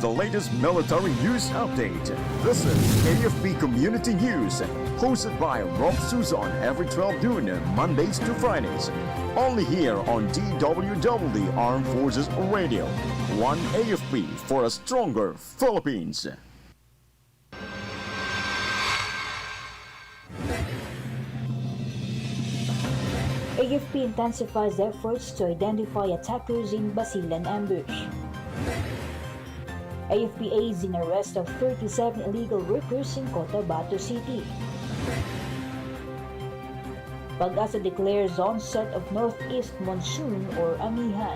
the latest military news update. This is AFP Community News, hosted by Rofh Suzon every 12 noon, Mondays to Fridays. Only here on DWDD Armed Forces Radio. One AFP for a stronger Philippines. AFP intensifies efforts to identify attackers in Basilan ambush. AFP aids in arrest of 37 illegal workers in Cotabato City. Pag-asa declares onset of northeast monsoon or amihan.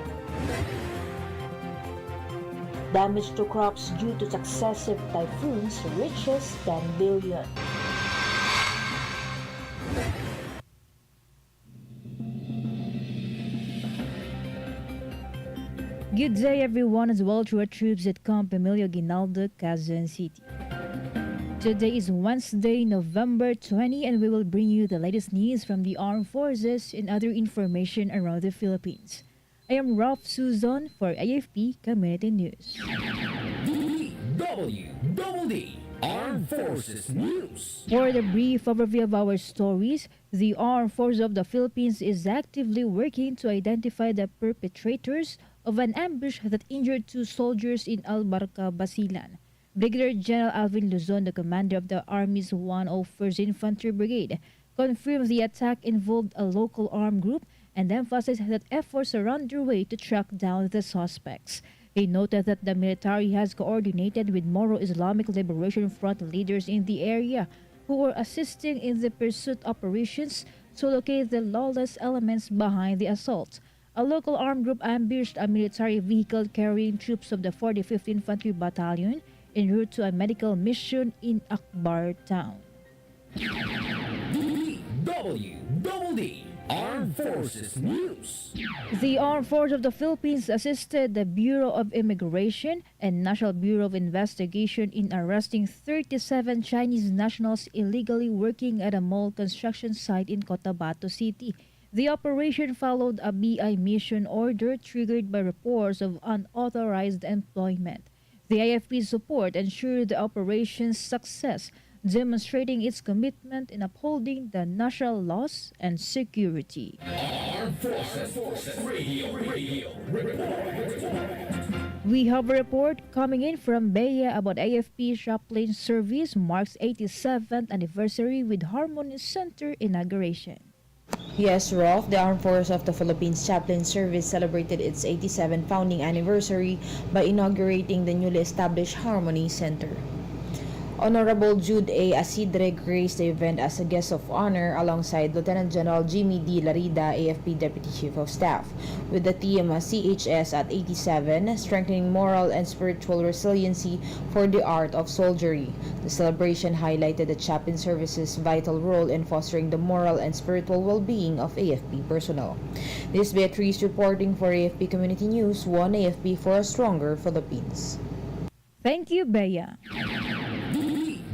Damage to crops due to successive typhoons reaches 10 billion. Good day everyone, as well to our troops at Camp Emilio Ginaldo, Quezon City. Today is Wednesday, November 20, and we will bring you the latest news from the armed forces and other information around the Philippines. I am Rofh Suzon for AFP Community News. DWDD Armed Forces News. For the brief overview of our stories, the Armed Forces of the Philippines is actively working to identify the perpetrators of an ambush that injured 2 soldiers in Albarca, Basilan. Brigadier General Alvin Luzon, the commander of the Army's 101st Infantry Brigade, confirmed the attack involved a local armed group and emphasized that efforts are underway to track down the suspects. He noted that the military has coordinated with Moro Islamic Liberation Front leaders in the area who were assisting in the pursuit operations to locate the lawless elements behind the assault. A local armed group ambushed a military vehicle carrying troops of the 45th Infantry Battalion en route to a medical mission in Akbar town. DWDD Armed Forces News. The Armed Forces of the Philippines assisted the Bureau of Immigration and National Bureau of Investigation in arresting 37 Chinese nationals illegally working at a mall construction site in Cotabato City. The operation followed a BI mission order triggered by reports of unauthorized employment. The AFP's support ensured the operation's success, demonstrating its commitment in upholding the national laws and security. Armed Forces Radio report. We have a report coming in from Bea about AFP Chaplain Service marks 87th anniversary with Harmony Center inauguration. Yes, Rofh, the Armed Forces of the Philippines Chaplain Service celebrated its 87th founding anniversary by inaugurating the newly established Harmony Center. Honorable Jude A. Asidre graced the event as a guest of honor alongside Lieutenant General Jimmy D. Larida, AFP Deputy Chief of Staff, with the theme CHS at 87, Strengthening Moral and Spiritual Resiliency for the Art of Soldiery. The celebration highlighted the chaplain service's vital role in fostering the moral and spiritual well-being of AFP personnel. This is Beatrice reporting for AFP Community News, one AFP for a stronger Philippines. Thank you, Bea.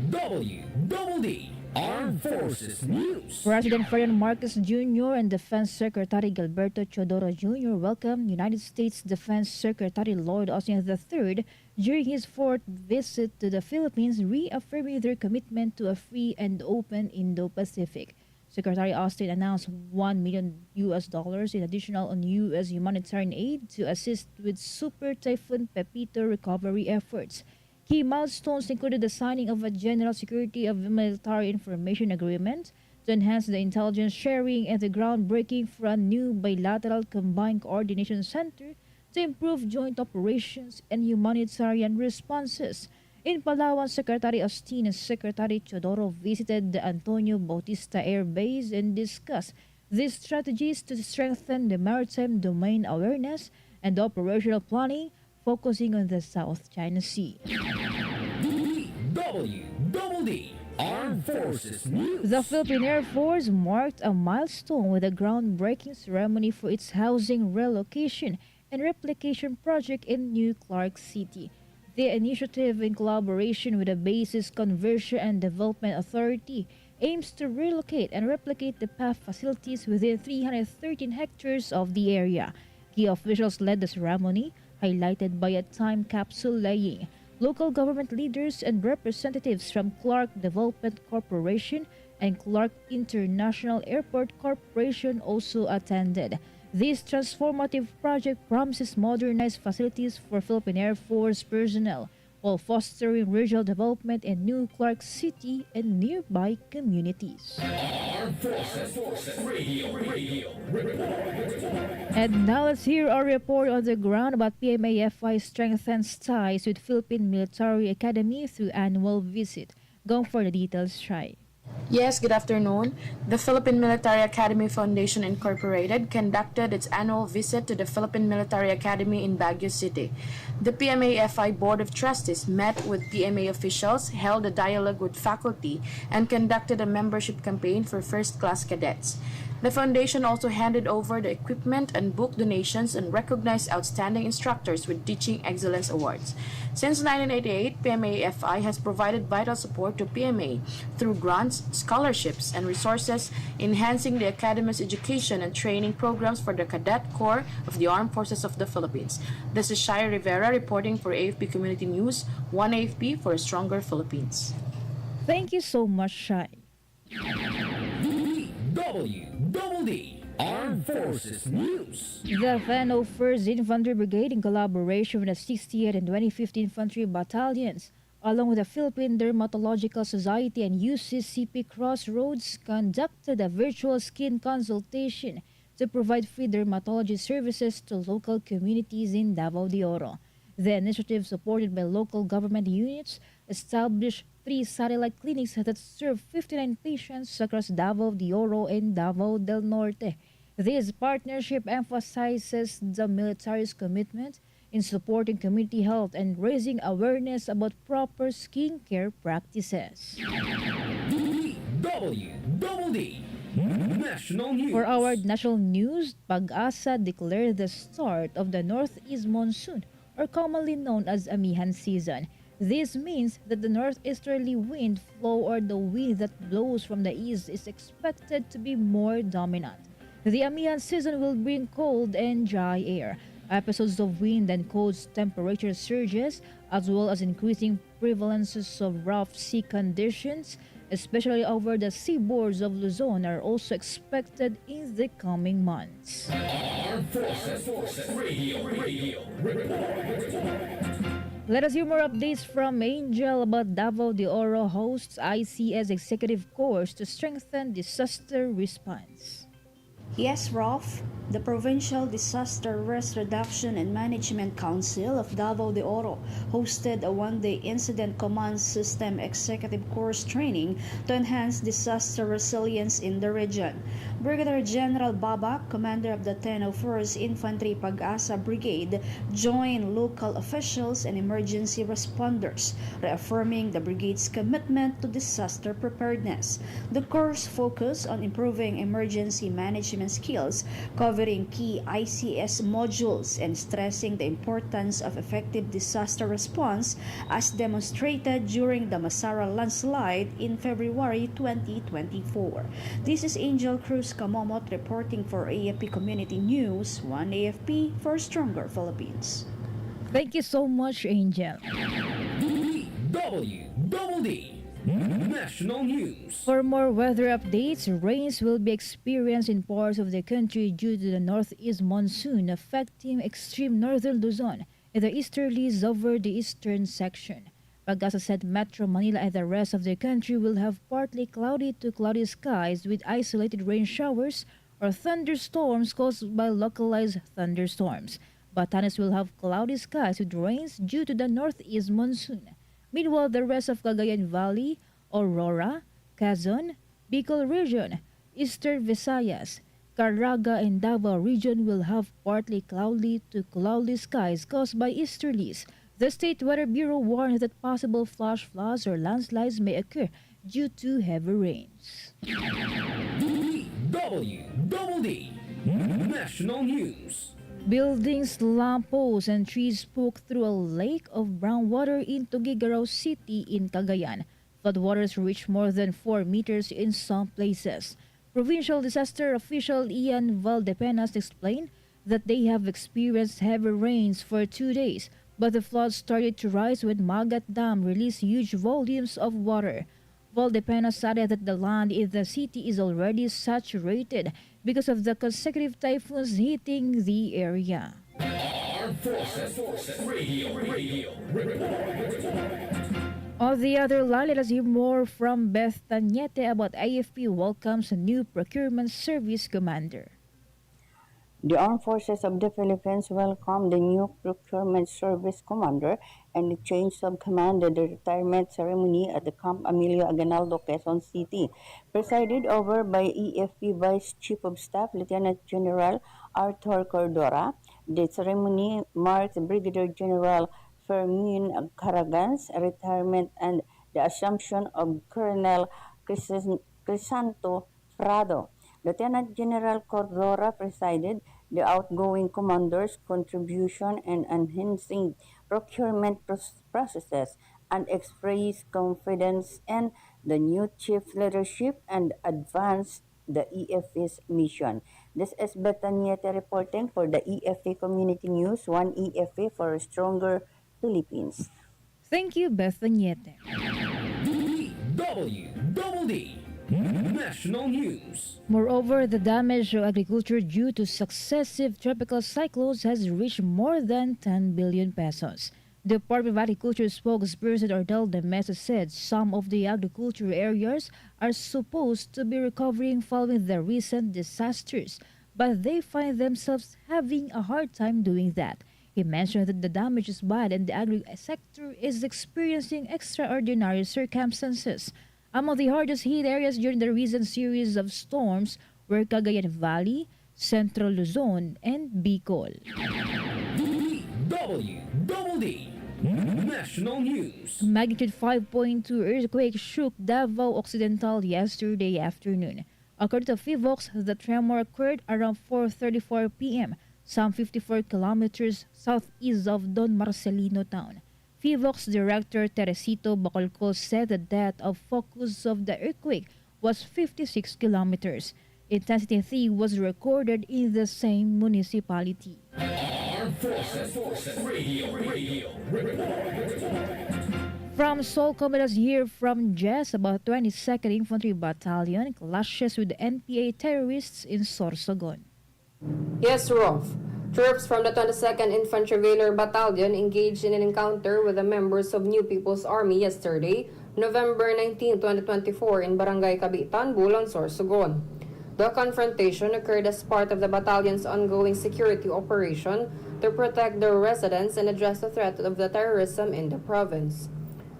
DWDD Armed Forces News. President Ferdinand Marcos Jr. and Defense Secretary Gilberto Chodoro Jr. welcomed United States Defense Secretary Lloyd Austin III during his 4th visit to the Philippines, reaffirming their commitment to a free and open Indo-Pacific. Secretary Austin announced $1 million in additional on U.S. humanitarian aid to assist with Super Typhoon Pepito recovery efforts. Key milestones included the signing of a General Security of Military Information Agreement to enhance the intelligence sharing and the groundbreaking for a new bilateral combined coordination center to improve joint operations and humanitarian responses. In Palawan, Secretary Austin and Secretary Chodoro visited the Antonio Bautista Air Base and discussed these strategies to strengthen the maritime domain awareness and operational planning, focusing on the South China Sea. DWDD Armed Forces News. The Philippine Air Force marked a milestone with a groundbreaking ceremony for its housing relocation and replication project in New Clark City. The initiative, in collaboration with the base's Conversion and Development Authority, aims to relocate and replicate the PAF facilities within 313 hectares of the area. Key officials led the ceremony, highlighted by a time capsule laying. Local government leaders and representatives from Clark Development Corporation and Clark International Airport Corporation also attended. This transformative project promises modernized facilities for Philippine Air Force personnel while fostering regional development in New Clark City and nearby communities. Armed Forces Radio Report. And now let's hear our report on the ground about PMAFI strengthens ties with Philippine Military Academy through annual visit. Go for the details, Try. Yes, good afternoon. The Philippine Military Academy Foundation Incorporated conducted its annual visit to the Philippine Military Academy in Baguio City. The PMAFI Board of Trustees met with PMA officials, held a dialogue with faculty, and conducted a membership campaign for first-class cadets. The foundation also handed over the equipment and book donations and recognized outstanding instructors with Teaching Excellence Awards. Since 1988, PMAFI has provided vital support to PMA through grants, scholarships, and resources, enhancing the Academy's education and training programs for the Cadet Corps of the Armed Forces of the Philippines. This is Shai Rivera reporting for AFP Community News, One AFP for a Stronger Philippines. Thank you so much, Shai. DWDD Armed Forces News. The 101st Infantry Brigade, in collaboration with the 60th and 25th Infantry Battalions, along with the Philippine Dermatological Society and UCCP Crossroads, conducted a virtual skin consultation to provide free dermatology services to local communities in Davao de Oro. The initiative, supported by local government units, established 3 satellite clinics that serve 59 patients across Davao de Oro and Davao del Norte. This partnership emphasizes the military's commitment in supporting community health and raising awareness about proper skincare practices. DWDD National News. For our national news, Pag-asa declared the start of the Northeast Monsoon, or commonly known as Amihan season. This means that the northeasterly wind flow, or the wind that blows from the east, is expected to be more dominant. The Amihan season will bring cold and dry air, episodes of wind and cold temperature surges, as well as increasing prevalences of rough sea conditions, especially over the seaboards of Luzon, are also expected in the coming months. Armed Forces Radio Report. Let us hear more updates from Angel about Davao de Oro hosts ICS executive course to strengthen disaster response. Yes, Rofh, the Provincial Disaster Risk Reduction and Management Council of Davao de Oro hosted a one-day Incident Command System Executive Course training to enhance disaster resilience in the region. Brigadier General Babak, commander of the 101st Infantry Pag-asa Brigade, joined local officials and emergency responders, reaffirming the brigade's commitment to disaster preparedness. The course focused on improving emergency management skills, covering key ICS modules and stressing the importance of effective disaster response as demonstrated during the Masara landslide in February 2024. This is Angel Cruz Kamomot reporting for AFP Community News, One AFP for Stronger Philippines. Thank you so much, Angel. DWDD National News. For more weather updates, rains will be experienced in parts of the country due to the northeast monsoon affecting extreme northern Luzon and the easterlies over the eastern section. Pag-asa said Metro Manila and the rest of the country will have partly cloudy to cloudy skies with isolated rain showers or thunderstorms caused by localized thunderstorms. Batanes will have cloudy skies with rains due to the northeast monsoon. Meanwhile, the rest of Cagayan Valley, Aurora, Quezon, Bicol region, Eastern Visayas, Caraga, and Davao region will have partly cloudy to cloudy skies caused by easterlies. The State Weather Bureau warned that possible flash floods or landslides may occur due to heavy rains. DWDD National News. Buildings, lampposts, and trees spoke through a lake of brown water in Tuguegarao City in Cagayan. Floodwaters reached more than 4 meters in some places. Provincial disaster official Ian Valdepenas explained that they have experienced heavy rains for 2 days, But the floods started to rise when Magat Dam released huge volumes of water. Valdepenas added that the land in the city is already saturated because of the consecutive typhoons hitting the area. Armed Forces Radio. On the other line, let us hear more from Beth Tanyete about AFP welcomes a new procurement service commander. The Armed Forces of the Philippines welcomed the new Procurement Service Commander and the change of command at the retirement ceremony at the Camp Emilio Aguinaldo, Quezon City, presided over by AFP Vice Chief of Staff Lieutenant General Arthur Cordora. The ceremony marks Brigadier General Fermin Caragan's retirement and the assumption of Colonel Crisanto Prado. Lieutenant General Cordora presided the outgoing commander's contribution in enhancing procurement processes and expressed confidence in the new chief leadership and advanced the EFA's mission. This is Betanieta reporting for the EFA Community News, one EFA for a stronger Philippines. Thank you, Beth Tanyete. DWDD National News. Moreover, the damage to agriculture due to successive tropical cyclones has reached more than 10 billion pesos. The Department of Agriculture spokesperson Ordel de Mesa said some of the agriculture areas are supposed to be recovering following the recent disasters, but they find themselves having a hard time doing that. He mentioned that the damage is bad and the agri sector is experiencing extraordinary circumstances. Among the hardest hit areas during the recent series of storms were Cagayan Valley, Central Luzon, and Bicol. DWDD National News. Magnitude 5.2 earthquake shook Davao Occidental yesterday afternoon. According to FIVOX, the tremor occurred around 4:34 p.m., some 54 kilometers southeast of Don Marcelino town. FIVOX Director Teresito Bacolcol said the depth of focus of the earthquake was 56 kilometers. Intensity 3 was recorded in the same municipality. Armed Forces Radio. From Solcom, let us hear from Jess about 22nd Infantry Battalion clashes with NPA terrorists in Sorsogon. Yes, Rofh. Troops from the 22nd Infantry Valor Battalion engaged in an encounter with the members of New People's Army yesterday, November 19, 2024, in Barangay Cabitan, Bulan, Sorsogon. The confrontation occurred as part of the battalion's ongoing security operation to protect the residents and address the threat of the terrorism in the province.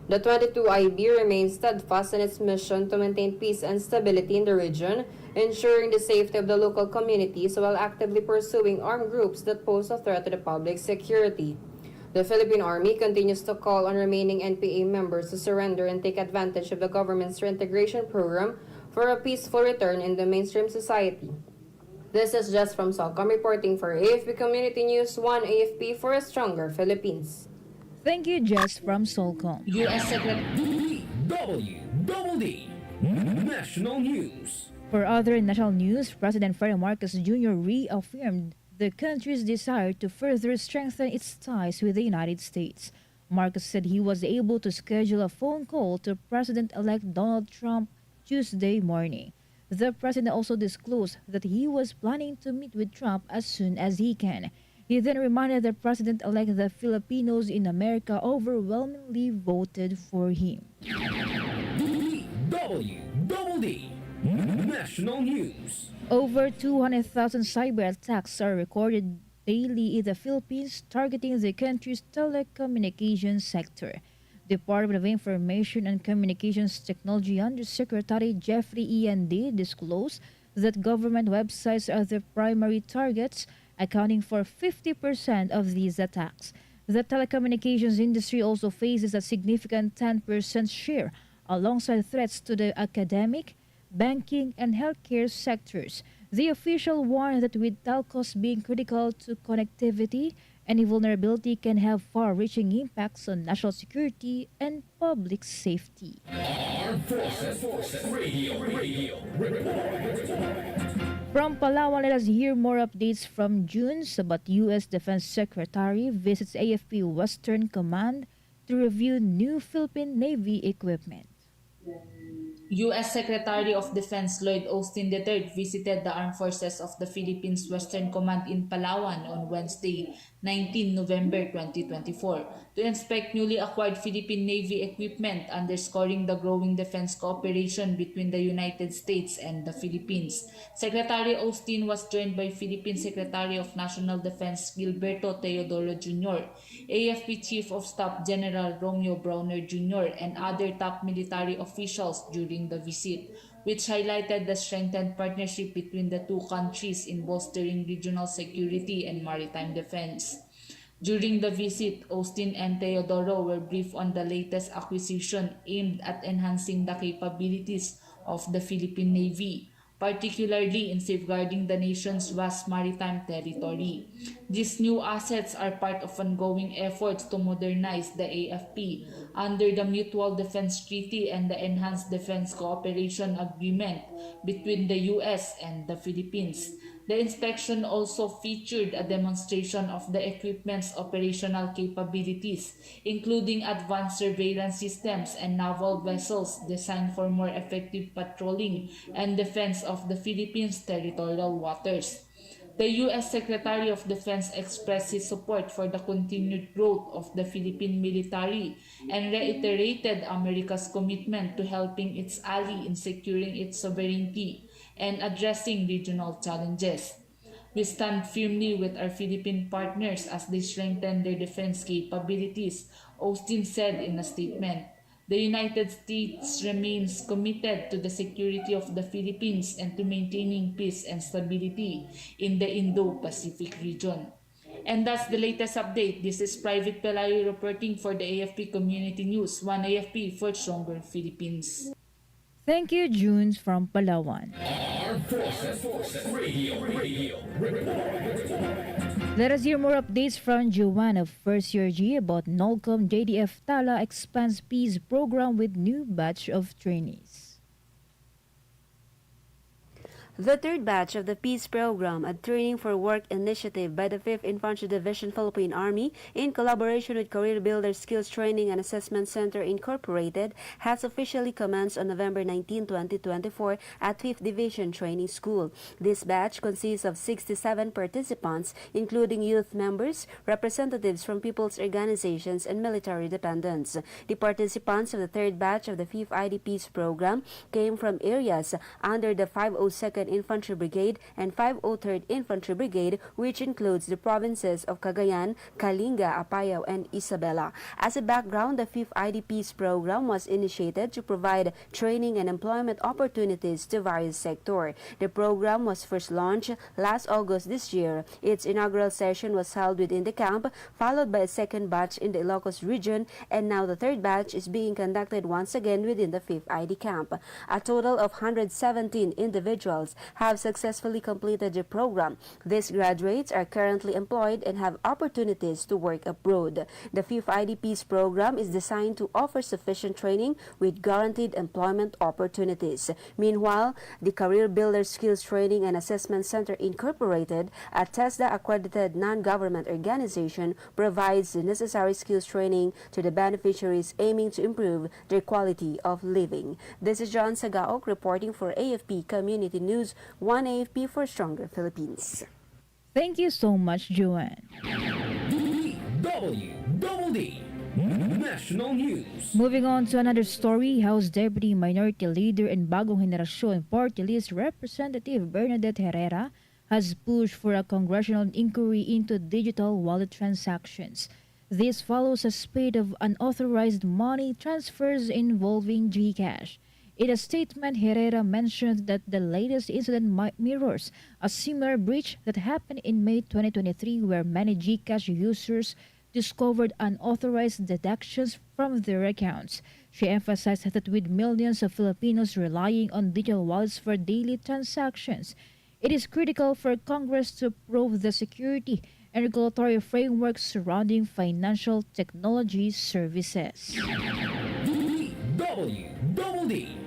The 22IB remains steadfast in its mission to maintain peace and stability in the region, ensuring the safety of the local communities while actively pursuing armed groups that pose a threat to the public security. The Philippine Army continues to call on remaining NPA members to surrender and take advantage of the government's reintegration program for a peaceful return in the mainstream society. This is Jess from Solcom reporting for AFP Community News, 1 AFP for a stronger Philippines. Thank you, Jess from Solcom. U.S. Secretary DWDD National News. For other national news, President Ferdinand Marcos Jr. reaffirmed the country's desire to further strengthen its ties with the United States. Marcos said he was able to schedule a phone call to President-elect Donald Trump Tuesday morning. The president also disclosed that he was planning to meet with Trump as soon as he can. He then reminded the president-elect that Filipinos in America overwhelmingly voted for him. DWDD National News. Over 200,000 cyber attacks are recorded daily in the Philippines, targeting the country's telecommunications sector. Department of Information and Communications Technology Undersecretary Jeffrey E.N.D. disclosed that government websites are the primary targets, accounting for 50% of these attacks. The telecommunications industry also faces a significant 10% share, alongside threats to the academic, banking, and healthcare sectors. The official warned that with telcos being critical to connectivity Any vulnerability can have far-reaching impacts on national security and public safety. Armed Forces Radio. From Palawan, let us hear more updates from Junes about U.S. Defense Secretary visits AFP Western Command to review new Philippine Navy equipment. U.S. Secretary of Defense Lloyd Austin III visited the Armed Forces of the Philippines Western Command in Palawan on Wednesday, 19 November 2024, to inspect newly acquired Philippine Navy equipment, underscoring the growing defense cooperation between the United States and the Philippines. Secretary Austin was joined by Philippine Secretary of National Defense Gilberto Teodoro Jr., AFP Chief of Staff General Romeo Browner Jr., and other top military officials during the visit, which highlighted the strengthened partnership between the two countries in bolstering regional security and maritime defense. During the visit, Austin and Teodoro were briefed on the latest acquisition aimed at enhancing the capabilities of the Philippine Navy, particularly in safeguarding the nation's vast maritime territory. These new assets are part of ongoing efforts to modernize the AFP under the Mutual Defense Treaty and the Enhanced Defense Cooperation Agreement between the U.S. and the Philippines. The inspection also featured a demonstration of the equipment's operational capabilities, including advanced surveillance systems and naval vessels designed for more effective patrolling and defense of the Philippines' territorial waters. The U.S. Secretary of Defense expressed his support for the continued growth of the Philippine military and reiterated America's commitment to helping its ally in securing its sovereignty and addressing regional challenges. We stand firmly with our Philippine partners as they strengthen their defense capabilities, Austin said in a statement. The United States remains committed to the security of the Philippines and to maintaining peace and stability in the Indo-Pacific region. And that's the latest update. This is Private Pelayo reporting for the AFP Community News, One AFP for Stronger Philippines. Thank you, Junes from Palawan. Armed Forces Radio. Let us hear more updates from Joanne of First Year G about NOLCOM JDF Tala expands peace program with new batch of trainees. The third batch of the Peace Program, a training for work initiative by the 5th Infantry Division Philippine Army in collaboration with Career Builder Skills Training and Assessment Center Incorporated, has officially commenced on November 19, 2024 at 5th Division Training School. This batch consists of 67 participants, including youth members, representatives from people's organizations, and military dependents. The participants of the third batch of the 5th ID Peace Program came from areas under the 502nd Infantry Brigade and 503rd Infantry Brigade, which includes the provinces of Cagayan, Kalinga, Apayao, and Isabela. As a background, the 5th IDP's program was initiated to provide training and employment opportunities to various sectors. The program was first launched last August this year. Its inaugural session was held within the camp, followed by a second batch in the Ilocos region, and now the third batch is being conducted once again within the 5th ID camp. A total of 117 individuals have successfully completed the program. These graduates are currently employed and have opportunities to work abroad. The 5th IDP's program is designed to offer sufficient training with guaranteed employment opportunities. Meanwhile, the Career Builder Skills Training and Assessment Center Incorporated, a TESDA-accredited non-government organization, provides the necessary skills training to the beneficiaries aiming to improve their quality of living. This is John Sagaok reporting for AFP Community News, One AFP for Stronger Philippines. Thank you so much, Joanne. DWDD National News. Moving on to another story, House Deputy Minority Leader and Bagong Henerasyon Party List Representative Bernadette Herrera has pushed for a congressional inquiry into digital wallet transactions. This follows a spate of unauthorized money transfers involving GCash. In a statement, Herrera mentioned that the latest incident mirrors a similar breach that happened in May 2023 where many GCash users discovered unauthorized deductions from their accounts. She emphasized that with millions of Filipinos relying on digital wallets for daily transactions, it is critical for Congress to probe the security and regulatory frameworks surrounding financial technology services. DWDD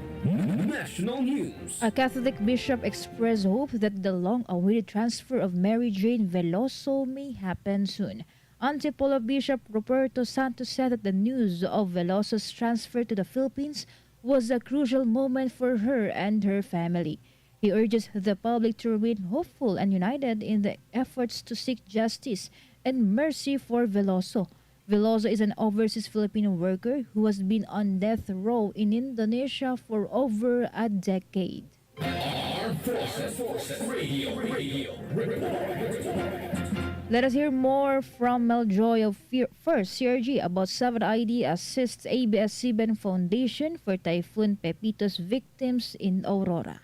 National News. A Catholic bishop expressed hope that the long-awaited transfer of Mary Jane Veloso may happen soon. Antipolo Bishop Roberto Santos said that the news of Veloso's transfer to the Philippines was a crucial moment for her and her family. He urges the public to remain hopeful and united in the efforts to seek justice and mercy for Veloso. Veloso is an overseas Filipino worker who has been on death row in Indonesia for over a decade. Armed Forces Radio. Let us hear more from Mel Joy of First CRG about 7ID assists ABS-CBN Foundation for Typhoon Pepito's victims in Aurora.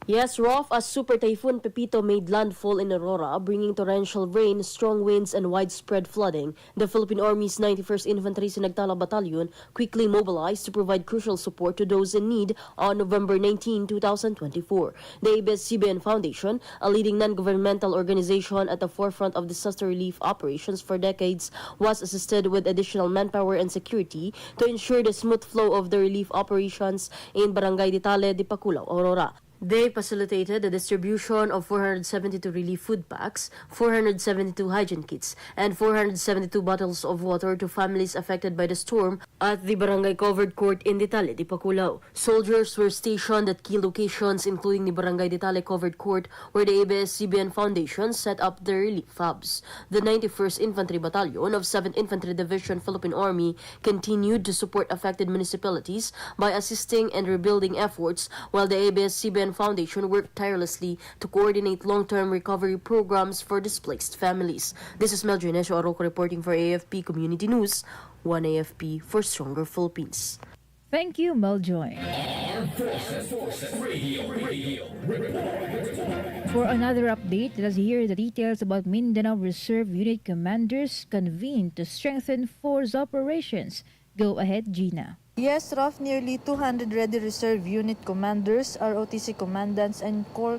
Yes, Rofh, as Super Typhoon Pepito made landfall in Aurora, bringing torrential rain, strong winds, and widespread flooding, the Philippine Army's 91st Infantry Sinagtala Battalion quickly mobilized to provide crucial support to those in need on November 19, 2024. The ABS-CBN Foundation, a leading non-governmental organization at the forefront of disaster relief operations for decades, was assisted with additional manpower and security to ensure the smooth flow of the relief operations in Barangay Ditale, Dipakulaw, Aurora. They facilitated the distribution of 472 relief food packs, 472 hygiene kits, and 472 bottles of water to families affected by the storm at the barangay covered court in Ditale, Dipakulaw. Soldiers were stationed at key locations including the barangay Ditale covered court where the ABS-CBN Foundation set up their relief hubs. The 91st Infantry Battalion of 7th Infantry Division Philippine Army continued to support affected municipalities by assisting and rebuilding efforts while the ABS-CBN Foundation worked tirelessly to coordinate long-term recovery programs for displaced families. This is Mel Joinesio Arroco reporting for AFP Community News, 1 AFP for Stronger Philippines. Thank you, Meljoy. Armed Forces Radio. For another update, let us hear the details about Mindanao Reserve Unit commanders convened to strengthen force operations. Go ahead, Gina. Yes, Rofh, nearly 200 Ready Reserve Unit commanders, ROTC commandants, and corps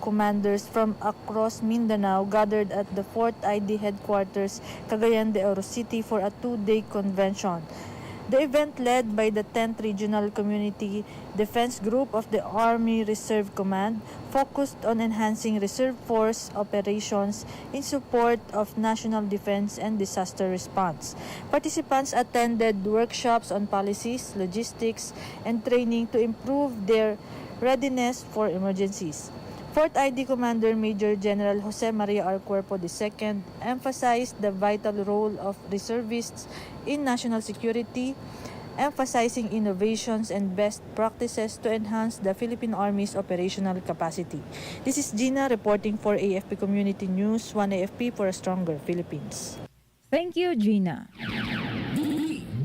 commanders from across Mindanao gathered at the 4th ID headquarters, Cagayan de Oro City for a 2-day convention. The event, led by the 10th Regional Community Defense Group of the Army Reserve Command, focused on enhancing reserve force operations in support of national defense and disaster response. Participants attended workshops on policies, logistics, and training to improve their readiness for emergencies. 4th ID Commander Major General Jose Maria R. Cuerpo II emphasized the vital role of reservists in national security, emphasizing innovations and best practices to enhance the Philippine Army's operational capacity. This is Gina reporting for AFP Community News, 1 AFP for a Stronger Philippines. Thank you, Gina.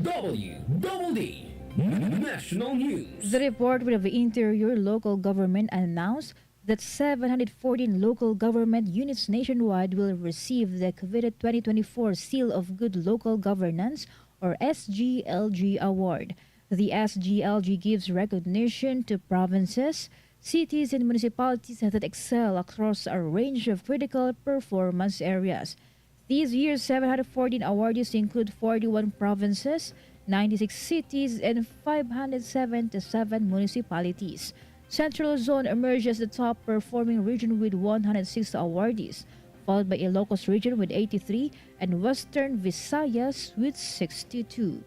DWDD National News. The report of the Interior Local Government announced that 714 local government units nationwide will receive the coveted 2024 Seal of Good Local Governance or SGLG award. The SGLG gives recognition to provinces, cities, and municipalities that excel across a range of critical performance areas. This year's 714 awardees include 41 provinces, 96 cities, and 577 municipalities. Central Zone emerged as the top-performing region with 106 awardees, followed by Ilocos region with 83 and Western Visayas with 62.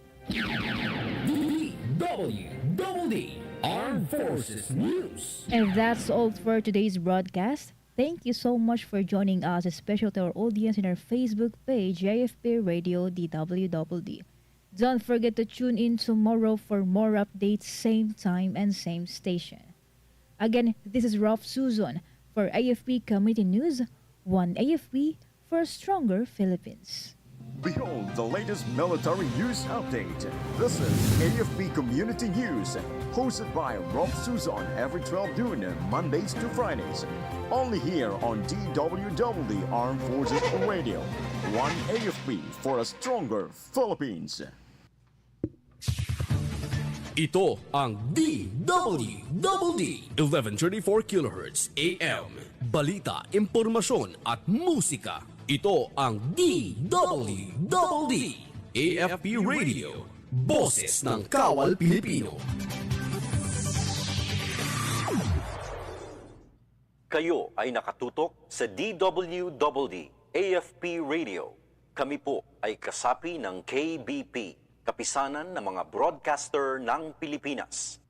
DWDD Armed Forces News. And that's all for today's broadcast. Thank you so much for joining us, especially to our audience in our Facebook page, AFP Radio DWDD. Don't forget to tune in tomorrow for more updates, same time and same station. Again, this is Rofh Suzon for AFP Community News, 1 AFP for a Stronger Philippines. Behold the latest military news update. This is AFP Community News, hosted by Rofh Suzon every 12 noon, Mondays to Fridays. Only here on DWDD Armed Forces Radio, 1 AFP for a Stronger Philippines. Ito ang DWDD 1134 kHz AM. Balita, impormasyon at musika Ito ang DWDD AFP Radio, Boses ng Kawal Pilipino. Kayo ay nakatutok sa DWDD AFP Radio. Kami po ay kasapi ng KBP, Kapisanan ng mga Broadcaster ng Pilipinas.